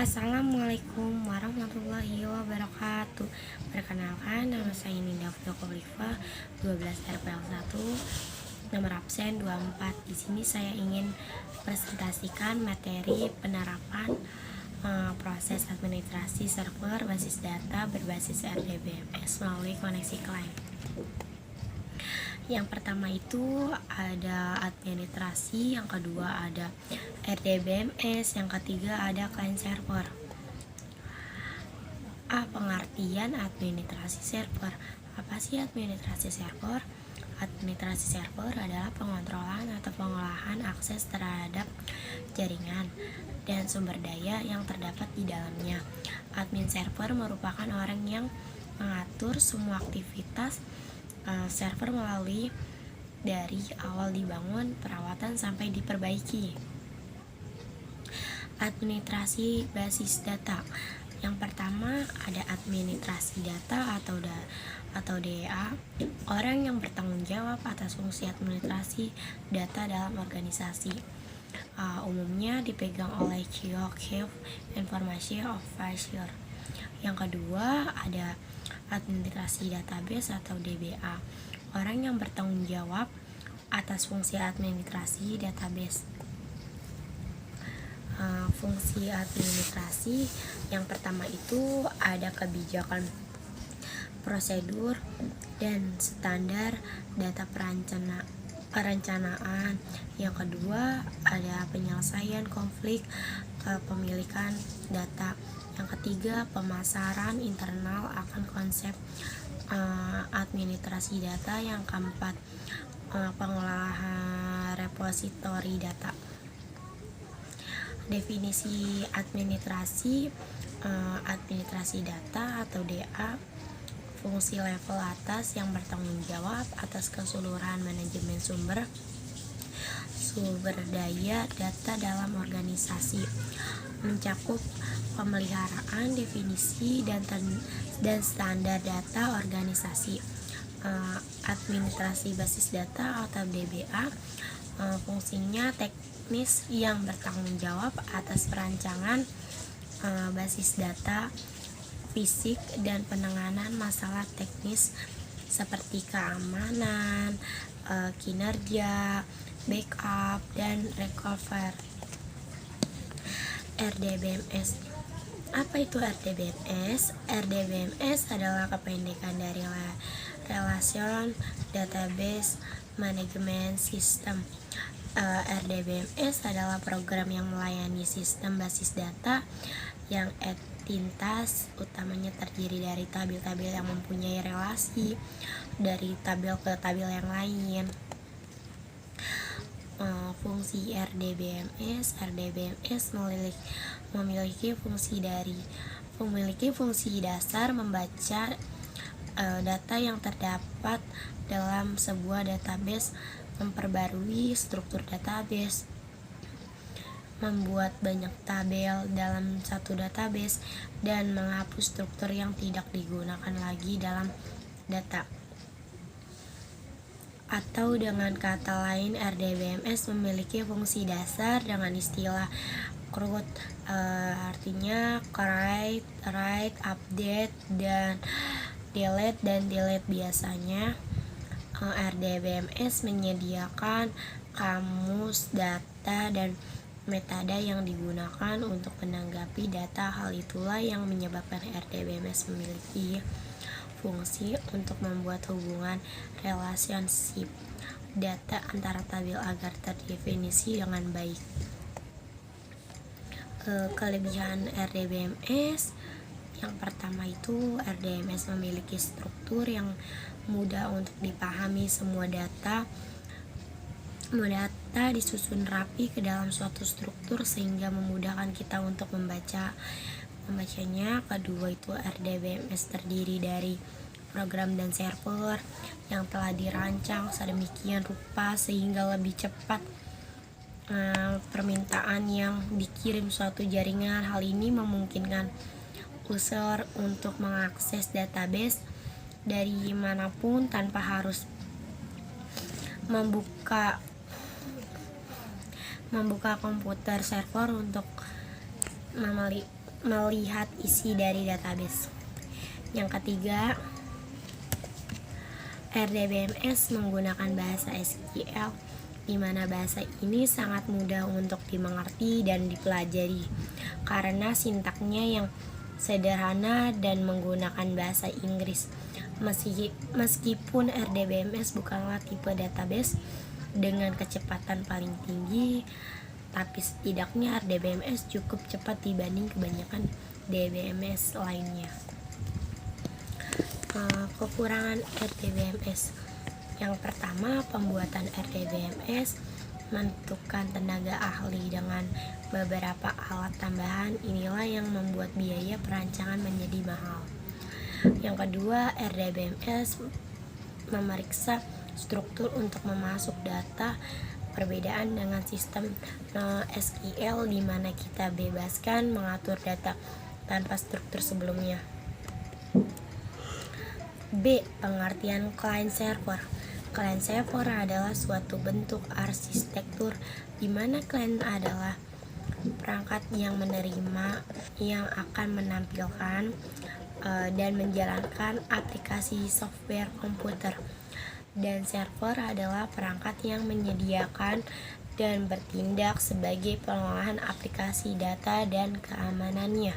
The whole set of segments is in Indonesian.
Assalamualaikum warahmatullahi wabarakatuh. Perkenalkan, nama saya Ninda Futokoblifa, 12 RPL 1, nomor absen 24. Di sini saya ingin presentasikan materi penerapan proses administrasi server basis data berbasis RDBMS melalui koneksi klien. Yang pertama itu ada administrasi, yang kedua ada RDBMS, yang ketiga ada client server. Pengertian administrasi server. Apa sih administrasi server? Administrasi server adalah pengontrolan atau pengolahan akses terhadap jaringan dan sumber daya yang terdapat di dalamnya. Admin server merupakan orang yang mengatur semua aktivitas server melalui dari awal dibangun, perawatan sampai diperbaiki. Administrasi basis data. Yang pertama ada administrasi data atau DA, orang yang bertanggung jawab atas fungsi administrasi data dalam organisasi. Umumnya dipegang oleh Chief Information Officer. Yang kedua ada administrasi database atau DBA, orang yang bertanggung jawab atas fungsi administrasi database. Fungsi administrasi yang pertama itu ada kebijakan, prosedur, dan standar data perencanaan. Yang kedua ada penyelesaian konflik kepemilikan data. Yang ketiga pemasaran internal akan konsep administrasi data. Yang keempat pengolahan repositori data. Definisi administrasi data atau DA, fungsi level atas yang bertanggung jawab atas keseluruhan manajemen sumber daya data dalam organisasi, mencakup pemeliharaan, definisi, dan standar data organisasi. Administrasi basis data atau DBA, fungsinya teknis yang bertanggung jawab atas perancangan basis data fisik dan penanganan masalah teknis seperti keamanan, kinerja, backup, dan recover. RDBMS. Apa itu RDBMS? RDBMS adalah kependekan dari Relation Database Management System. RDBMS adalah program yang melayani sistem basis data yang entitas utamanya terdiri dari tabel-tabel yang mempunyai relasi dari tabel ke tabel yang lain. Fungsi RDBMS memiliki fungsi dasar membaca data yang terdapat dalam sebuah database, memperbarui struktur database, membuat banyak tabel dalam satu database, dan menghapus struktur yang tidak digunakan lagi dalam data. Atau dengan kata lain, RDBMS memiliki fungsi dasar dengan istilah CRUD, artinya create, write, update, dan delete biasanya. RDBMS menyediakan kamus data dan metadata yang digunakan untuk menanggapi data. Hal itulah yang menyebabkan RDBMS memiliki fungsi untuk membuat hubungan relationship data antara tabel agar terdefinisi dengan baik. Kelebihan RDBMS, yang pertama itu RDBMS memiliki struktur yang mudah untuk dipahami. Semua data disusun rapi ke dalam suatu struktur sehingga memudahkan kita untuk membacanya. Kedua itu RDBMS terdiri dari program dan server yang telah dirancang sedemikian rupa sehingga lebih cepat permintaan yang dikirim suatu jaringan. Hal ini memungkinkan user untuk mengakses database dari manapun tanpa harus membuka komputer server untuk melihat isi dari database. Yang ketiga, RDBMS menggunakan bahasa SQL, di mana bahasa ini sangat mudah untuk dimengerti dan dipelajari karena sintaknya yang sederhana dan menggunakan bahasa Inggris. Meskipun RDBMS bukanlah tipe database dengan kecepatan paling tinggi, tapi setidaknya RDBMS cukup cepat dibanding kebanyakan DBMS lainnya. Kekurangan RDBMS. Yang pertama, pembuatan RDBMS membutuhkan tenaga ahli dengan beberapa alat tambahan. Inilah yang membuat biaya perancangan menjadi mahal. Yang kedua, RDBMS memeriksa struktur untuk memasuk data. Perbedaan dengan sistem SQL di mana kita bebaskan mengatur data tanpa struktur sebelumnya. B. Pengertian client server. Client server adalah suatu bentuk arsitektur di mana client adalah perangkat yang menerima, yang akan menampilkan dan menjalankan aplikasi software komputer, dan server adalah perangkat yang menyediakan dan bertindak sebagai pengolahan aplikasi data dan keamanannya.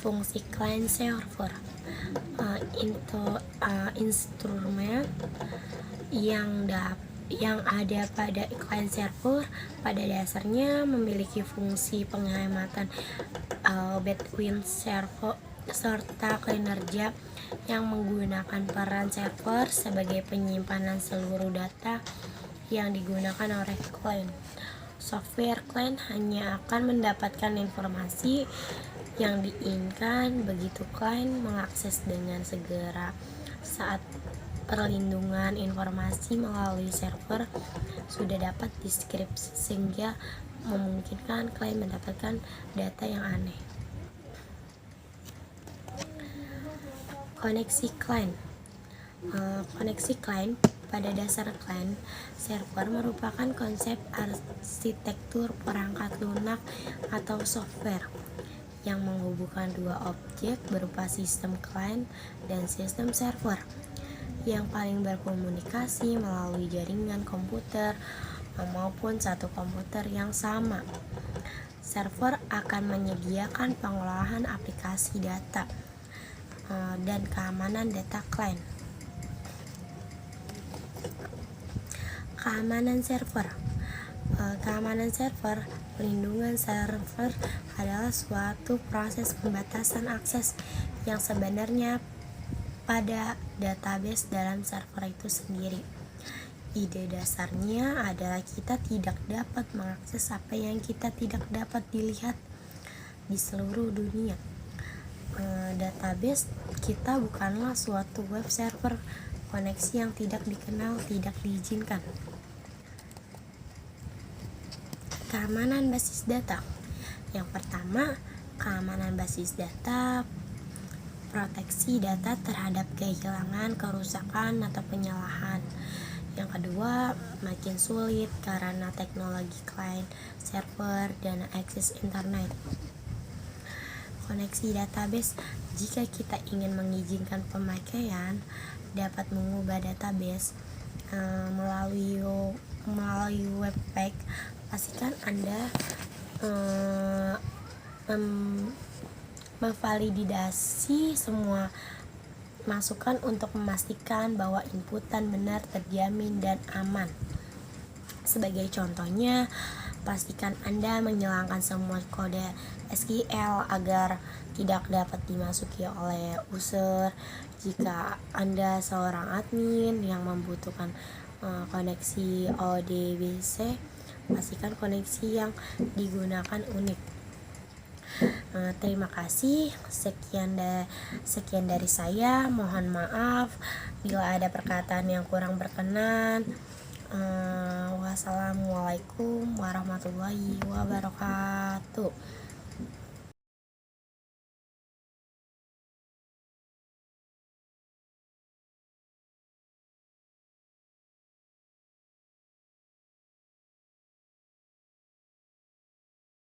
Fungsi client server, instrumen yang ada pada client server pada dasarnya memiliki fungsi penghematan bandwidth server serta kinerja yang menggunakan peran server sebagai penyimpanan seluruh data yang digunakan oleh client. Software client hanya akan mendapatkan informasi yang diinginkan begitu client mengakses dengan segera saat perlindungan informasi melalui server sudah dapat diskripsi sehingga memungkinkan client mendapatkan data yang aneh. Koneksi client. Koneksi client pada dasar client server merupakan konsep arsitektur perangkat lunak atau software yang menghubungkan dua objek berupa sistem client dan sistem server yang paling berkomunikasi melalui jaringan komputer maupun satu komputer yang sama. Server akan menyediakan pengolahan aplikasi data dan keamanan data client. Keamanan server. Keamanan server. Pelindungan server adalah suatu proses pembatasan akses yang sebenarnya pada database dalam server itu sendiri. Ide dasarnya adalah kita tidak dapat mengakses apa yang kita tidak dapat dilihat di seluruh dunia. Database kita bukanlah suatu web server, koneksi yang tidak dikenal, tidak diizinkan. Keamanan basis data. Yang pertama, keamanan basis data, proteksi data terhadap kehilangan, kerusakan, atau penyalahan. Yang kedua, makin sulit karena teknologi client, server, dan akses internet. Koneksi database. Jika kita ingin mengizinkan pemakaian, dapat mengubah database melalui webpack. Pastikan Anda memvalidasi semua masukan untuk memastikan bahwa inputan benar, terjamin, dan aman. Sebagai contohnya, pastikan Anda menghilangkan semua kode SQL agar tidak dapat dimasuki oleh user. Jika Anda seorang admin yang membutuhkan koneksi ODBC, pastikan koneksi yang digunakan unik. Terima kasih. Sekian dari saya. Mohon maaf bila ada perkataan yang kurang berkenan. Wassalamualaikum warahmatullahi wabarakatuh.